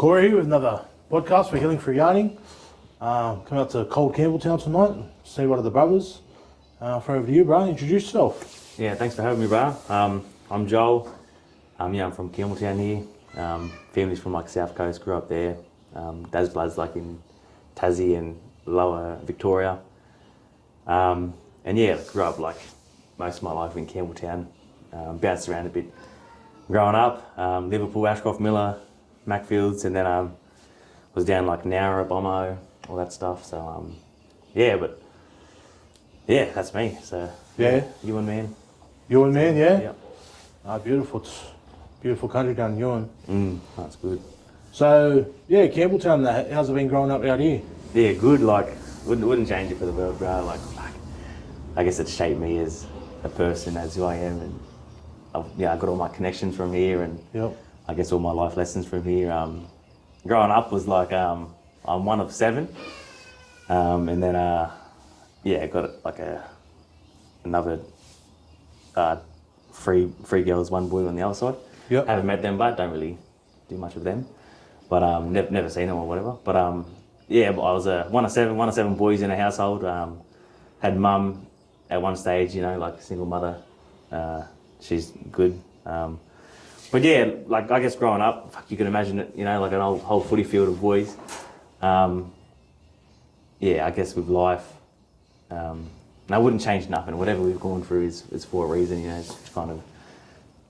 Corey with another podcast for Healing for Yarning. Come out to cold Campbelltown tonight, see one of the brothers. For over to you, bro. Introduce yourself. Yeah, thanks for having me, bro. I'm Joel. I'm from Campbelltown here. Family's from like South Coast, grew up there. Dad's blood's like in Tassie and Lower Victoria. And yeah, grew up like most of my life in Campbelltown. Bounced around a bit growing up. Liverpool, Ashcroft, Miller, Macfields, and then was down like Nowra, Bommo, all that stuff. So yeah, but yeah, that's me. So Yeah. Ewan man. Ewan man, yeah? Yeah. Beautiful. It's beautiful country down in Ewan. That's good. So, yeah, Campbelltown, how's it been growing up out here? Yeah, good. Like, wouldn't change it for the world, bro. Like, I guess it shaped me as a person, as who I am, and I got all my connections from here, and Yep. I guess all my life lessons from here. Growing up was like I'm one of 7, and then I got like another three girls, 1 boy on the other side. Yep. Haven't met them, but don't really do much with them. But never seen them or whatever. But I was one of seven boys in a household. Had mum at one stage, like a single mother. She's good. But yeah, like I guess growing up, you can imagine it, like an whole footy field of boys. Yeah, I guess with life, and I wouldn't change nothing. Whatever we've gone through is for a reason, It's kind of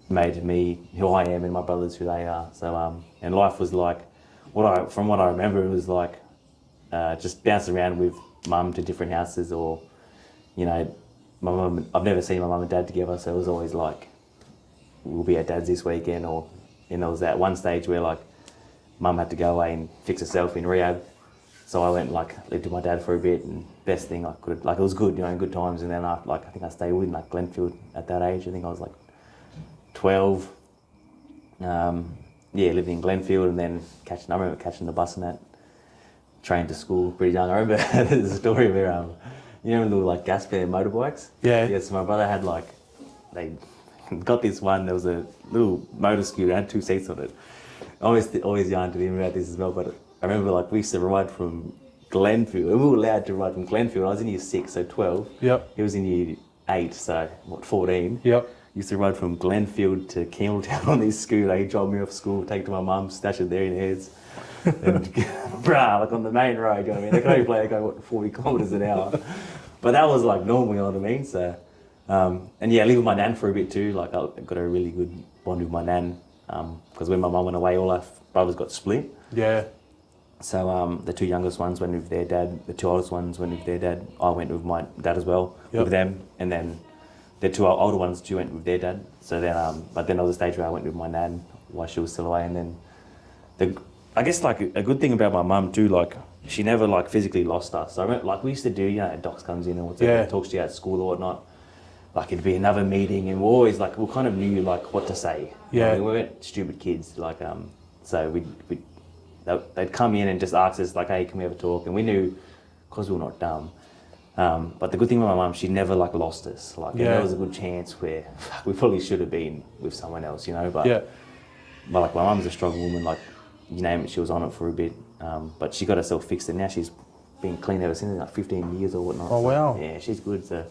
made me who I am and my brothers who they are. So, and life was like, from what I remember, it was like just bouncing around with mum to different houses, or, my mum, I've never seen my mum and dad together, so it was always like, we'll be at dad's this weekend, or, there was that one stage where like, mum had to go away and fix herself in rehab. So I went lived with my dad for a bit, and best thing I could, it was good, good times. And then I think I stayed with Glenfield at that age. I think I was like 12. Living in Glenfield, and then I remember catching the bus and that, train to school pretty young. I remember there's a story where, little gas fan motorbikes? Yeah. Yeah, so my brother had they got this one, there was a little motor scooter, had 2 seats on it. I always yarn to him about this as well, but I remember we used to ride from Glenfield, and we were allowed to ride from Glenfield. I was in year 6, so 12. Yep. He was in year 8, so 14. Yep. Used to ride from Glenfield to Campbelltown on this scooter. He'd drop me off school, take it to my mum, stash it there in Heads. And on the main road, you know what I mean? They can only go 40 kilometres an hour. But that was normal, you know what I mean? So, live with my nan for a bit too. I got a really good bond with my nan. Because when my mum went away, all our brothers got split. Yeah. So the 2 youngest ones went with their dad, the 2 oldest ones went with their dad. I went with my dad as well, with them, and then the 2 older ones too went with their dad. So then, but then there was a stage where I went with my nan while she was still away, and then I guess a good thing about my mum too, she never physically lost us. So I remember, we used to do, Docs comes in and whatever, talks to you at school or whatnot. It'd be another meeting, and we're always we kind of knew what to say. Yeah. We weren't stupid kids, so they'd come in and just ask us hey, can we have a talk? And we knew, because we were not dumb. But the good thing with my mum, she never lost us. And there was a good chance where we probably should have been with someone else, But Yeah. But my mum's a strong woman. You name it, she was on it for a bit. But she got herself fixed, and now she's been clean ever since, 15 years or whatnot. Oh, wow. Yeah, she's good. So,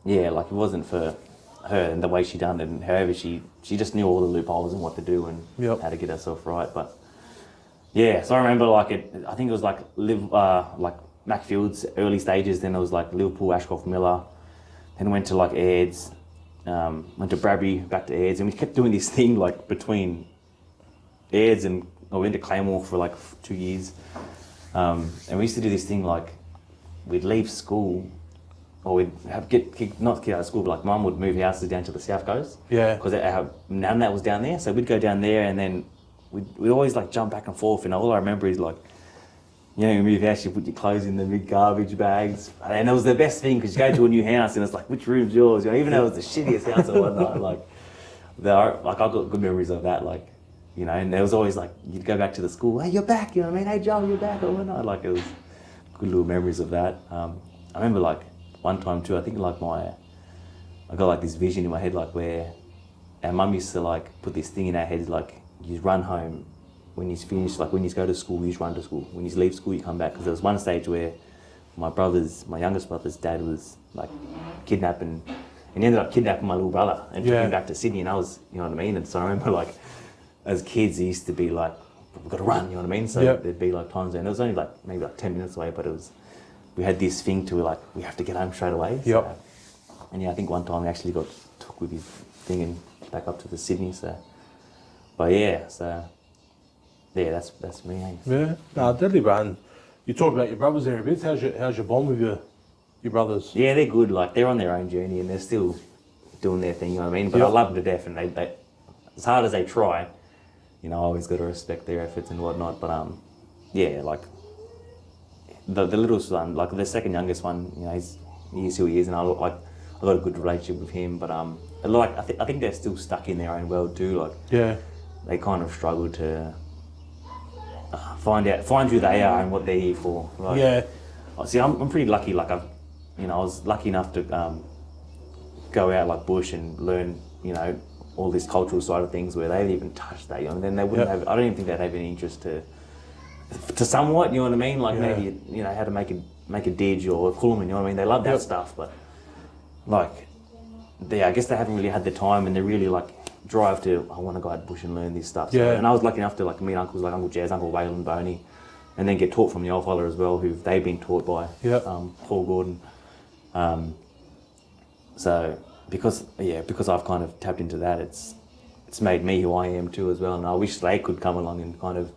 it wasn't for her and the way she done it, and however she just knew all the loopholes and what to do and how to get herself right. But yeah, so I remember I think it was Macfield's early stages. Then it was Liverpool, Ashcroft, Miller. Then went to Aids, went to Bradbury, back to Aids, and we kept doing this thing between Aids and I went to Claymore for 2 years, and we used to do this thing we'd leave school, or we'd not get out of school, but Mum would move houses down to the South Coast. Yeah. Because our nan that was down there, so we'd go down there, and then we'd always jump back and forth, and all I remember is you move house, you put your clothes in the big garbage bags, and it was the best thing because you go to a new house and it's which room's yours? Even though it was the shittiest house or whatnot, I got good memories of that, and there was always you'd go back to the school, hey, you're back, you know what I mean? Hey, Joel, you're back, or whatnot. It was good little memories of that. I remember one time too, I think I got this vision in my head where our mum used to put this thing in our heads you run home. When he's finished, like when you go to school, you run to school. When you leave school, you come back. Because there was one stage where my youngest brother's dad was like kidnapping, and he ended up kidnapping my little brother and took him back to Sydney. And I was, you know what I mean? And so I remember like, as kids, he used to be like, we've got to run, you know what I mean? So there'd be like times, and it was only like maybe like 10 minutes away, but we had this thing to like, we have to get home straight away. So, and I think one time he actually got took with his thing and back up to the Sydney. So, but that's me. Eh? Yeah, no, deadly, bro. And you talk about your brothers there a bit. How's your bond with your brothers? Yeah, they're good. Like they're on their own journey and they're still doing their thing. You know what I mean? But I love them to death, and they as hard as they try, you know, I always got to respect their efforts and whatnot. But yeah, like the little son, like the second youngest one, you know, he is who he is, and I got a good relationship with him. But like I think they're still stuck in their own world too. Like they kind of struggle to find who they are and what they're here for. Like, see, I'm pretty lucky. Like I was lucky enough to go out like bush and learn, you know, all this cultural side of things where they haven't even touched that. You know, and then they wouldn't have. I don't even think they'd have any interest to somewhat. You know what I mean? Like maybe, you know, how to make a didge or a kulman. You know what I mean? They love that stuff, but like, I guess they haven't really had the time, and they're really like drive to, I want to go out bush and learn this stuff. So, and I was lucky enough to like meet uncles like Uncle Jazz, Uncle Waylon Boney, and then get taught from the old fella as well, who they've been taught by Paul Gordon. So because I've kind of tapped into that, it's made me who I am too as well. And I wish they could come along and kind of,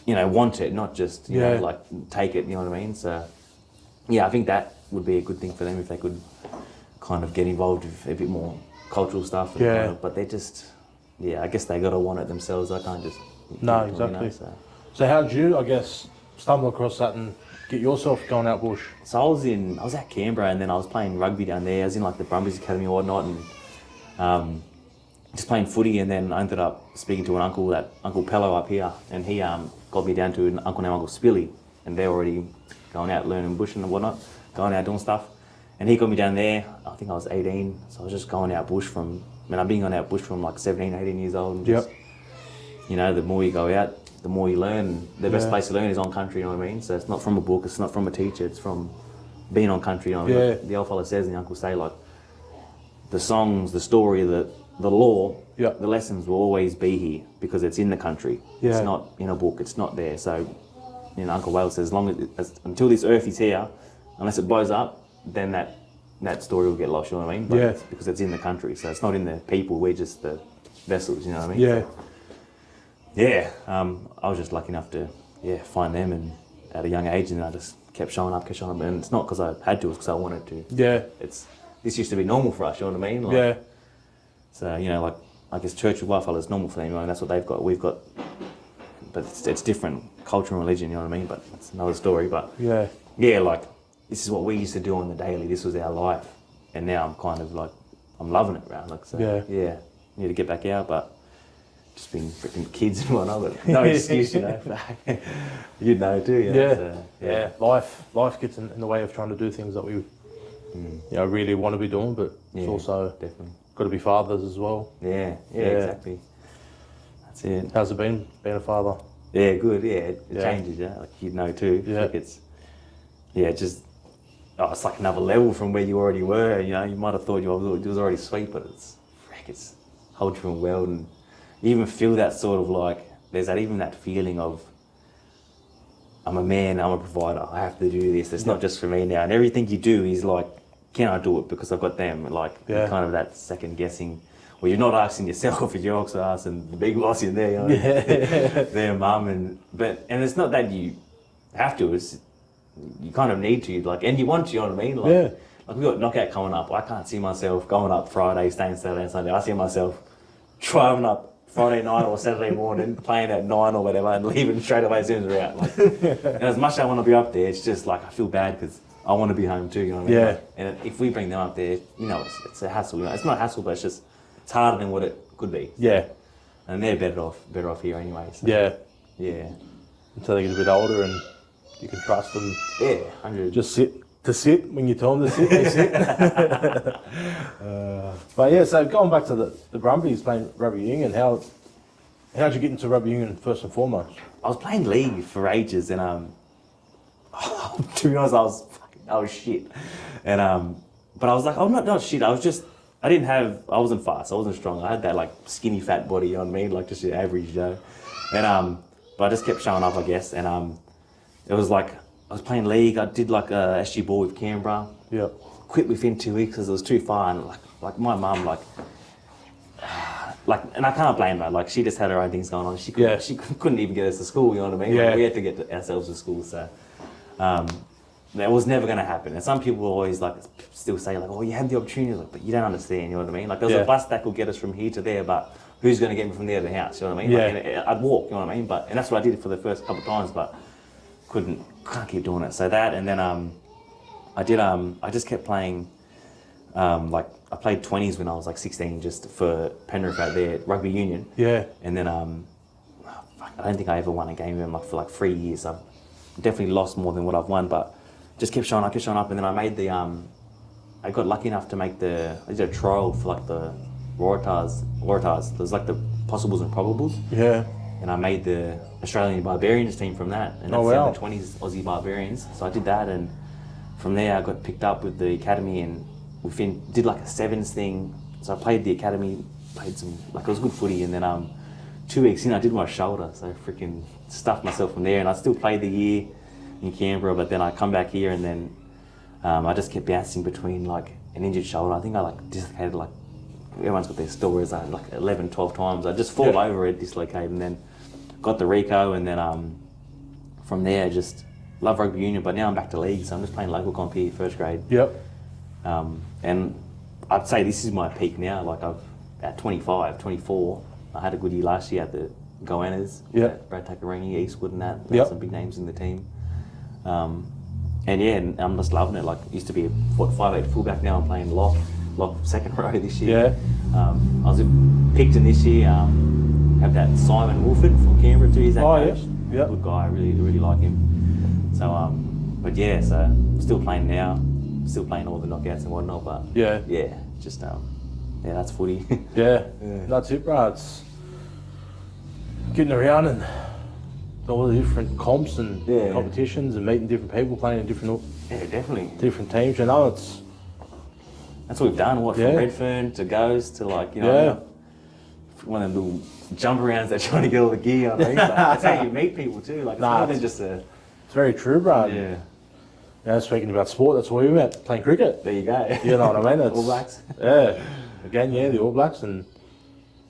you know, want it, not just you know, like take it. You know what I mean? So yeah, I think that would be a good thing for them if they could kind of get involved with a bit more cultural stuff. And kind of, but they just, I guess they got to want it themselves. I can't just. No, exactly. You know, so how did you, I guess, stumble across that and get yourself going out bush? So I was at Canberra, and then I was playing rugby down there. I was in like the Brumbies Academy or whatnot, and just playing footy. And then I ended up speaking to Uncle Pello up here, and he got me down to an uncle named Uncle Spilly, and they're already going out learning bush and whatnot, going out doing stuff. And he got me down there. I think I was 18, so I was just going out bush I've been going out bush from like 17, 18 years old. And just, you know, the more you go out, the more you learn. The best place to learn is on country, you know what I mean? So it's not from a book, it's not from a teacher, it's from being on country, you know what I mean? Like the old fella says and the uncle say, like, the songs, the story, the law, the lessons will always be here because it's in the country. It's not in a book, it's not there. So, you know, Uncle Whale says, until this earth is here, unless it blows up, then that story will get lost, you know what I mean? But it's because it's in the country, so it's not in the people, we're just the vessels, you know what I mean? I was just lucky enough to find them, and at a young age, and I just kept showing up, and it's not because I had to, it's because I wanted to. This used to be normal for us, you know what I mean? Like, so, you know, like, I guess church with white fellas is normal for them, you know, and that's what they've got. We've got, but it's different culture and religion, you know what I mean? But it's another story, but like, this is what we used to do on the daily, this was our life, and now I'm kind of like, I'm loving it, right? Like, so, need to get back out, but just been freaking kids and whatnot, but no excuse, you know. You'd know too, you know. Life gets in the way of trying to do things that we, you know, really want to be doing, but it's also definitely got to be fathers as well. Yeah, exactly. That's it. How's it been being a father? Yeah, good. Yeah, it changes. Yeah, like you'd know too. Yeah, like it's it's like another level from where you already were. You know, you might have thought it was already sweet, but it's a whole different world, and you even feel that sort of like there's even that feeling of I'm a man, I'm a provider, I have to do this. It's not just for me now, and everything you do is like, can I do it because I've got them? Like kind of that second guessing. Well, you're not asking yourself, you're also asking the big boss in there, you know, their mum, and it's not that you have to. It's you kind of need to, like, and you want to, you know what I mean? Like, like we got knockout coming up. I can't see myself going up Friday, staying Saturday and Sunday. I see myself driving up Friday night or Saturday morning, playing at 9 or whatever, and leaving straight away as soon as we're out. Like, and as much as I want to be up there, it's just like I feel bad because I want to be home too. You know what I mean? Like, and if we bring them up there, you know, it's a hassle. You know? It's not a hassle, but it's harder than what it could be. Yeah. And they're better off here anyway. So. Yeah. Until they get a bit older and you can trust them. Yeah, 100. Just sit when you tell them to sit, they sit. But yeah, so going back to the Brumbies playing rugby union, how How'd you get into rugby union first and foremost? I was playing league for ages, and to be honest, I was shit, and but I was like, I'm not shit. I wasn't fast. I wasn't strong. I had that like skinny fat body. You know what I mean? Like just your average Joe, and but I just kept showing up, I guess, and it was like I was playing league. I did like a SG ball with Canberra. Yeah. Quit within 2 weeks because it was too far, and like my mum and I can't blame her. Like she just had her own things going on. She couldn't even get us to school. You know what I mean? Yeah. Like, we had to get ourselves to school. So that was never going to happen. And some people always like still say like, "Oh, you had the opportunity," like, but you don't understand. You know what I mean? Like there was a bus that could get us from here to there, but who's going to get me from there to the house? You know what I mean? Yeah. Like, and I'd walk. You know what I mean? And that's what I did for the first couple of times, but can't keep doing it. So that, and then I just kept playing. Like I played 20s when I was like 16, just for Penrith out there, rugby union. Yeah. And then I don't think I ever won a game with them for like 3 years. I've definitely lost more than what I've won, but just kept showing up, and then I made I got lucky enough to make I did a trial for like the Waratahs. There's like the possibles and probables. Yeah. And I made the Australian Barbarians team from that, and that's the 20s Aussie Barbarians. So I did that, and from there I got picked up with the academy, and did like a sevens thing. So I played the academy, played some, like it was good footy, and then 2 weeks in I did my shoulder, so I freaking stuffed myself from there, and I still played the year in Canberra, but then I come back here, and then I just kept bouncing between like an injured shoulder. I think I like dislocated, like everyone's got their stories, I had like 11, 12 times. I just fall over it, dislocated, and then got the Rico, and then from there just love rugby union, but now I'm back to league, so I'm just playing local comp here, first grade. Yep. And I'd say this is my peak now. Like at 25, 24, I had a good year last year at the Goannas. Yeah. Brad Takarangi, Eastwood, and that. Yep. Some big names in the team. And I'm just loving it. Like used to be a 5'8" fullback. Now I'm playing lock second row this year. Yeah. I was picked in this year. Have that Simon Wolford from Canberra too. He's that coach. Yeah. Good guy. I really like him. So but yeah. So still playing now. Still playing all the knockouts and whatnot, but just that's footy. Yeah. That's it, bro. It's getting around and all the different comps and competitions and meeting different people, playing in different definitely different teams. You know, that's what we've done. From Redfern to Ghost to like one of them little jump arounds that trying to get all the gear. I think that's how you meet people too. Like it's more than just a. It's very true, bro. Yeah. Yeah, speaking about sport, that's where we met, playing cricket. There you go. You know what I mean? All Blacks. Yeah. Again, the All Blacks. And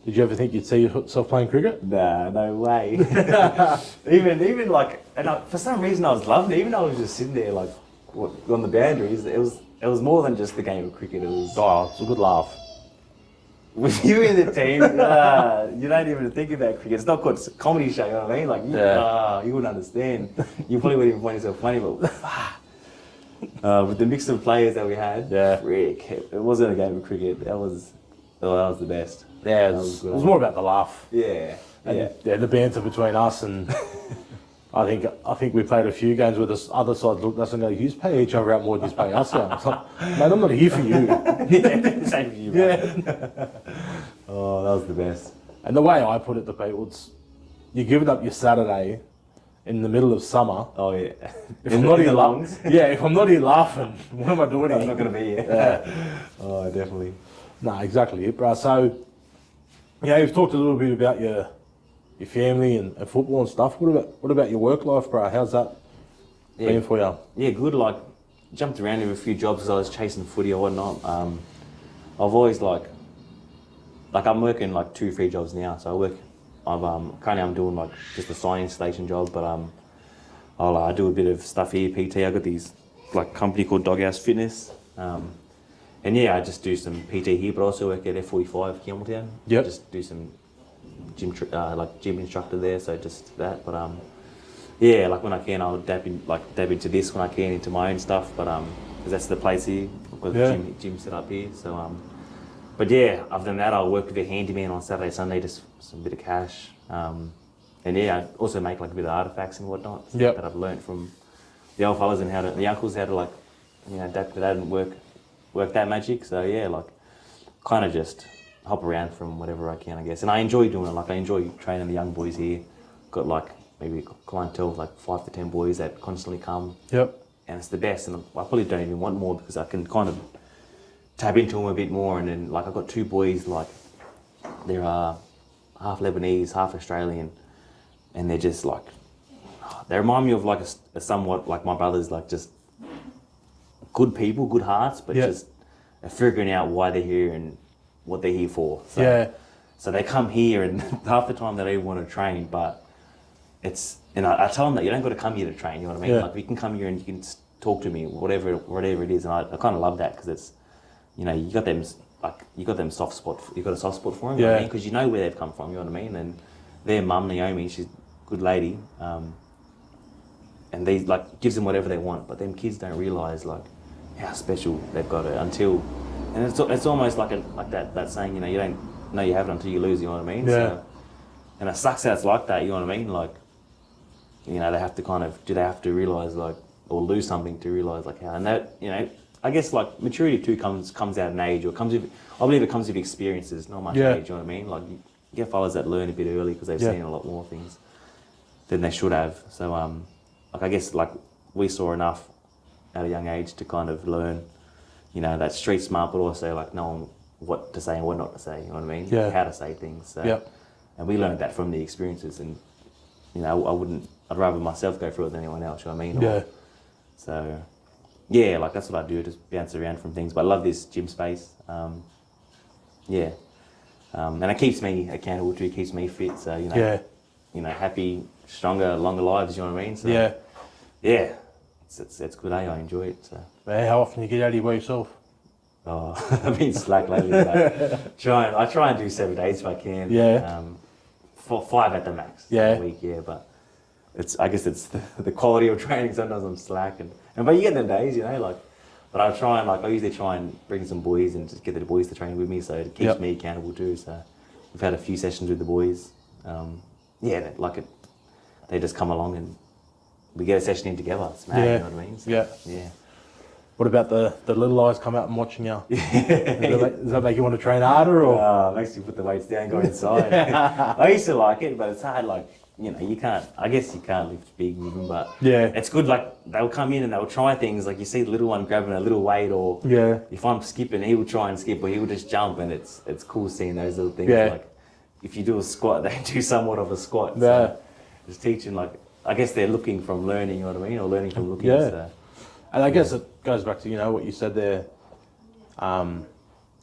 did you ever think you'd see yourself playing cricket? Nah, no way. even like, and for some reason I was loving it. Even though I was just sitting there like on the boundaries, it was more than just the game of cricket. It was it's a good laugh. with you in the team. You don't even think about cricket. It's not called a comedy show. You know what I mean? Like you wouldn't understand. You probably wouldn't even find yourself funny, but. With the mix of players that we had, frick, it wasn't a game of cricket. That was the best. Yeah, it was more about the laugh. Yeah, and the banter between us, and I think we played a few games where the other side looked at us and go, "You pay each other out more than you pay us out." It's like, mate, I'm not here for you. Same for you. Yeah. Oh, that was the best. And the way I put it to people, it's you're giving up your Saturday in the middle of summer. Oh yeah. If I'm not here if I'm not here laughing, what am I doing here? I'm not going to be here. Oh, definitely. No, exactly it, bro. So, you've talked a little bit about your family and football and stuff. What about your work life, bro? How's that been for you? Yeah, good. Like, jumped around in a few jobs as I was chasing footy or whatnot. I've always like I'm working like 2-3 jobs now. So I work. Currently I'm doing like just a signing station job, but I do a bit of stuff here, PT. I got these like company called Doghouse Fitness, and I just do some PT here, but I also work at F45 Campbelltown. Yep. Just do some gym instructor there, so just that. But like when I can, I'll dab into this when I can, into my own stuff. But because that's the place here, with gym set up here. So but other than that, I'll work with a handyman on Saturday, Sunday, just some bit of cash. And I also make like a bit of artifacts and whatnot that I've learnt from the old fellas and the uncles how to like, adapt to that and work that magic. So like kind of just hop around from whatever I can, I guess. And I enjoy doing it. Like I enjoy training the young boys here. Got like maybe a clientele of like 5 to 10 boys that constantly come. Yep. And it's the best. And I probably don't even want more because I can kind of tap into them a bit more. And then like I've got 2 boys, like they're half Lebanese, half Australian, and they're just like, they remind me of like a somewhat like my brothers, like just good people, good hearts, but just figuring out why they're here and what they're here for. So they come here and half the time they don't even want to train, but it's, and I tell them that you don't got to come here to train, you know what I mean? Like you can come here and you can talk to me, whatever it is. And I kind of love that because it's, you know, you got them soft spot, you got a soft spot for them, you know what I mean? Because you know where they've come from, you know what I mean? And their mum, Naomi, she's a good lady, and they like gives them whatever they want, but them kids don't realise like how special they've got it until, and it's almost like that saying, you know, you don't know you have it until you lose, you know what I mean? So, and it sucks that it's like that, you know what I mean? Like, you know, they have to realise like, or lose something to realise like how, and that, you know, I guess like maturity too comes out in age, or I believe it comes with experiences, not much age, you know what I mean? Like you get fellas that learn a bit early because they've seen a lot more things than they should have. So like I guess like we saw enough at a young age to kind of learn, you know, that street smart, but also like knowing what to say and what not to say, you know what I mean? How to say things. So, and we learned that from the experiences, and you know, I'd rather myself go through it than anyone else, you know what I mean? So yeah, like that's what I do, just bounce around from things. But I love this gym space. And it keeps me accountable too, keeps me fit. So you know, happy, stronger, longer lives. You know what I mean? So yeah, it's good. I enjoy it. So. Man, how often you get out of your way yourself? Oh, I've been slack lately. But I try and do 7 days if I can. For 5 at the max. A week. But I guess it's the quality of training. Sometimes I'm slack, but you get them days, you know, like. But I usually try and bring some boys and just get the boys to train with me, so it keeps me accountable too. So we've had a few sessions with the boys. They just come along and we get a session in together. It's mad, you know what I mean? So, What about the little eyes come out and watching you? Does that make you want to train harder, or? Makes you put the weights down, go inside. I used to like it, but it's hard. Like, you know, I guess you can't lift big with them, but it's good. Like they'll come in and they'll try things. Like you see the little one grabbing a little weight, or if I'm skipping, he will try and skip, or he will just jump, and it's cool seeing those little things. Like if you do a squat, they do somewhat of a squat. So just teaching, like I guess they're looking from learning, you know what I mean, or learning from looking. So. And I guess it goes back to, you know, what you said there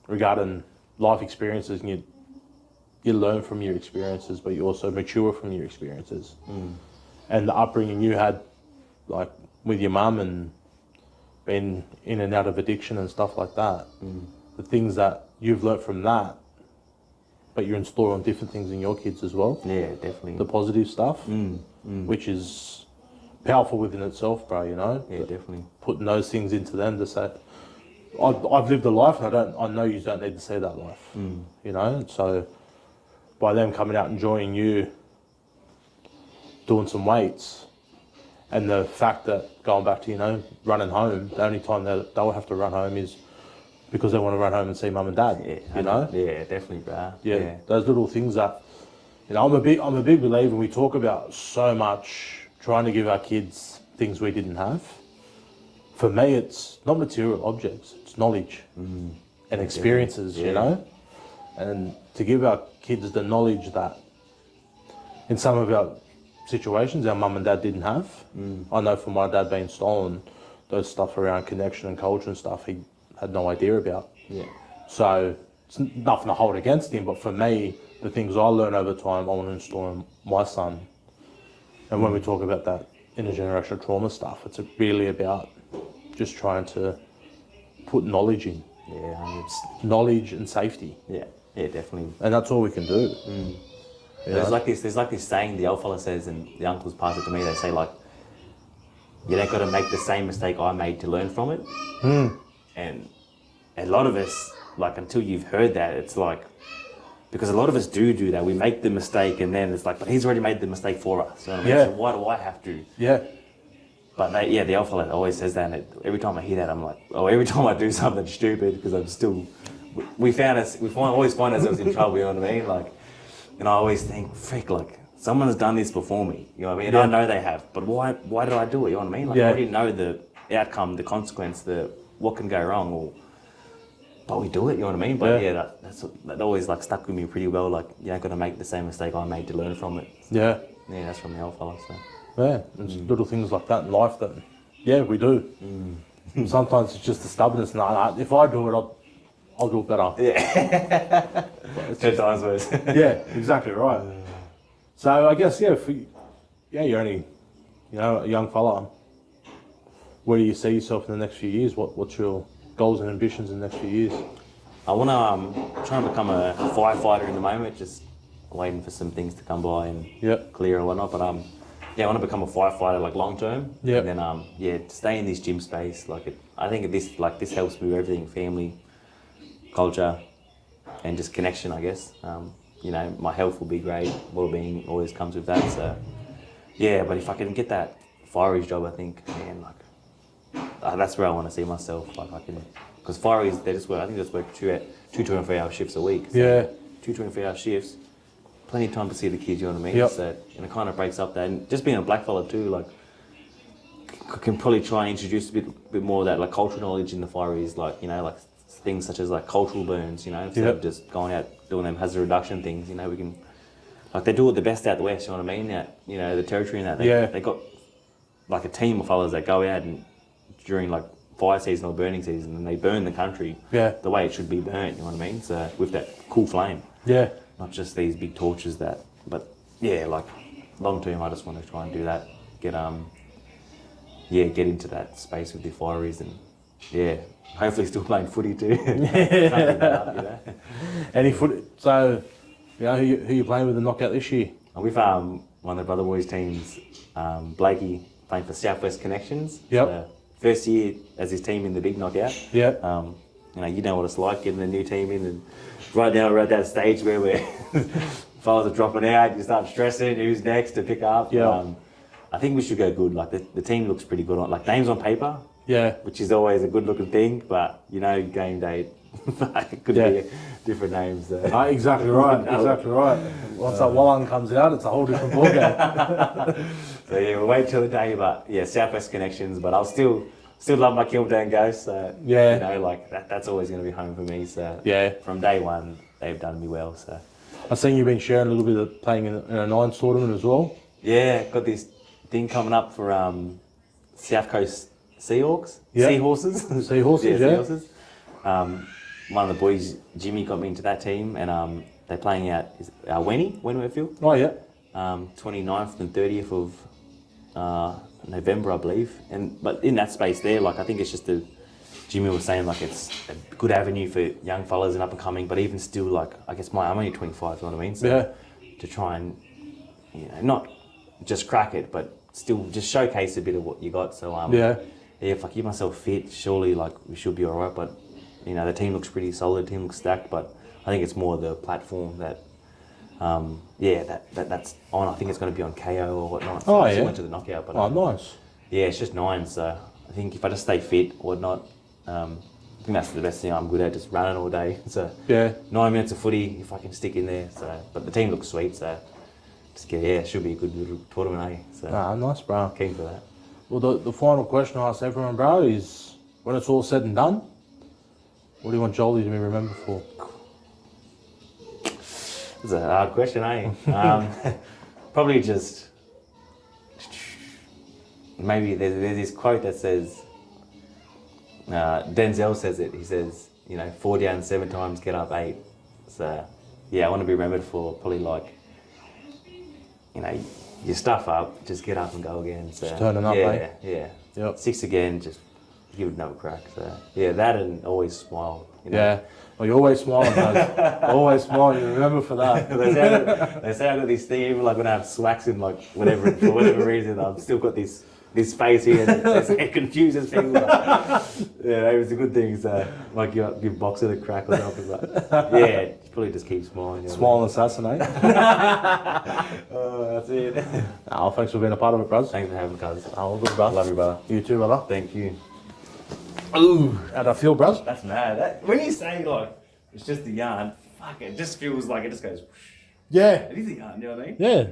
regarding life experiences, and you learn from your experiences, but you also mature from your experiences. And the upbringing you had, like with your mum and being in and out of addiction and stuff like that, the things that you've learnt from that, but you're installing different things in your kids as well. Yeah, definitely. The positive stuff, which is powerful within itself, bro, you know? Yeah, definitely. Putting those things into them to say, I've lived a life, and I know you don't need to see that life, you know? So by them coming out and joining you, doing some weights, and the fact that going back to, you know, running home, the only time they'll have to run home is because they want to run home and see mum and dad, you know? Yeah, definitely, bro. Yeah, those little things that, you know, I'm a big believer. We talk about so much trying to give our kids things we didn't have. For me, it's not material objects, it's knowledge and experiences, you know? And to give our kids the knowledge that in some of our situations our mum and dad didn't have. I know for my dad being stolen, those stuff around connection and culture and stuff, he had no idea about. So it's nothing to hold against him, but for me, the things I learn over time, I want to install in my son. And when we talk about that intergenerational trauma stuff, it's really about just trying to put knowledge in. Knowledge and safety. Yeah, definitely. And that's all we can do. There's like this saying the old fella says, and the uncles pass it to me. They say like, you don't got to make the same mistake I made to learn from it. And a lot of us, like, until you've heard that, it's like, because a lot of us do that. We make the mistake, and then it's like, but he's already made the mistake for us. You know what I mean? So why do I have to? But the alpha always says that, and every time I hear that, I'm like, every time I do something stupid, because I'm still always find ourselves in trouble. You know what I mean? Like, and I always think, frick, like someone has done this before me. You know what I mean? And I know they have, but why did I do it? You know what I mean? Like, I already know the outcome, the consequence, what can go wrong, but we do it. You know what I mean? But that always like stuck with me pretty well. Like, you ain't got to make the same mistake I made to learn from it. Yeah. Yeah, that's from the old fella. So. Yeah, there's little things like that in life that, we do. Sometimes it's just the stubbornness. Nah, if I do it, I'll do it better. Yeah. 10 times worse. Yeah, exactly right. So I guess, you're only, a young fella. Where do you see yourself in the next few years? What's your goals and ambitions in the next few years? I want to try and become a firefighter in the moment, just waiting for some things to come by and clear and whatnot. But I want to become a firefighter like long term. Yeah. And then stay in this gym space. I think this helps me with everything: family, culture, and just connection. I guess. My health will be great. Well-being always comes with that. So but if I can get that fireys job, I think, man, that's where I want to see myself. Like I can, because fireys they just work. I think they just work two 24-hour shifts a week. So 2 24-hour shifts. Plenty of time to see the kids, you know what I mean? Yep. So, and it kind of breaks up that. And just being a black fella too, like, I can probably try and introduce a bit more of that, like, cultural knowledge in the fireys, like, like things such as, like, cultural burns, instead of just going out doing them hazard reduction things, we can, like, they do it the best out the west, you know what I mean? The territory and that, they got, like, a team of fellas that go out and during, like, fire season or burning season, and they burn the country the way it should be burnt, you know what I mean? So, with that cool flame. Yeah. Not just these big torches but like long term, I just want to try and do that. Get into that space with the fireys and hopefully still playing footy too. Any foot? So, who you playing with the knockout this year? With one of the brother boys teams, Blakey playing for Southwest Connections. Yep. So first year as his team in the big knockout. Yeah. You know what it's like getting a new team in and. Right now we're at that stage where fellas are dropping out, you start stressing, who's next to pick up. Yeah. I think we should go good. Like the team looks pretty good on names on paper. Yeah. Which is always a good looking thing, but game day it could be different names. Exactly right. Exactly right. Once that one comes out, it's a whole different ballgame. So we'll wait till the day, but Southwest Connections, but I'll still love my Kilburn Ghosts. So, that's always going to be home for me. So from day one, they've done me well. So I've seen you've been sharing a little bit of playing in a nines tournament as well. Yeah, got this thing coming up for South Coast Seahawks. Yep. Seahorses. Seahorses, yeah. Seahorses. One of the boys, Jimmy, got me into that team, and they're playing out Wentworthfield. Oh yeah. 29th and 30th of November, I believe. But in that space there, like I think it's just Jimmy was saying like it's a good avenue for young fellas and up and coming, but even still like I guess I'm only 25, you know what I mean? So to try and not just crack it, but still just showcase a bit of what you got. So if I keep myself fit, surely like we should be alright. But the team looks pretty solid, team looks stacked, but I think it's more the platform that that's on. I think it's going to be on KO or whatnot. So I went to the knockout. But nice. Yeah, it's just 9. So I think if I just stay fit or whatnot, I think that's the best thing I'm good at, just running all day. So 9 minutes of footy, if I can stick in there. So, but the team looks sweet. So just it should be a good little tournament. So nice, bro. Keen for that. Well, the final question I ask everyone, bro, is when it's all said and done, what do you want Jolie to be remembered for? It's a hard question, eh? Probably just maybe there's this quote that says Denzel says it. He says, 4 down 7 times, get up 8. So I want to be remembered for probably like, you stuff up, just get up and go again. So just turning up, Yeah. Yep. 6 again, just give it another crack. So that and always smile. Yeah. Well, you're always smiling, guys. Always smiling. You remember for that. They say I got this thing, even like when I have swacks in like whatever, for whatever reason, I've still got this space here and it confuses people. It was a good thing. So like give Boxer a crack or something. But probably just keep smiling. Smile assassinate. That's it. Thanks for being a part of it, bros. Thanks for having me, cuz. All good, bro. Love you, brother. You too, brother. Thank you. Ooh, how'd I feel, bros? That's mad. When you say like It's just the yarn. Fuck, it just feels like it just goes. Yeah, It is a yarn, you know what I mean? yeah.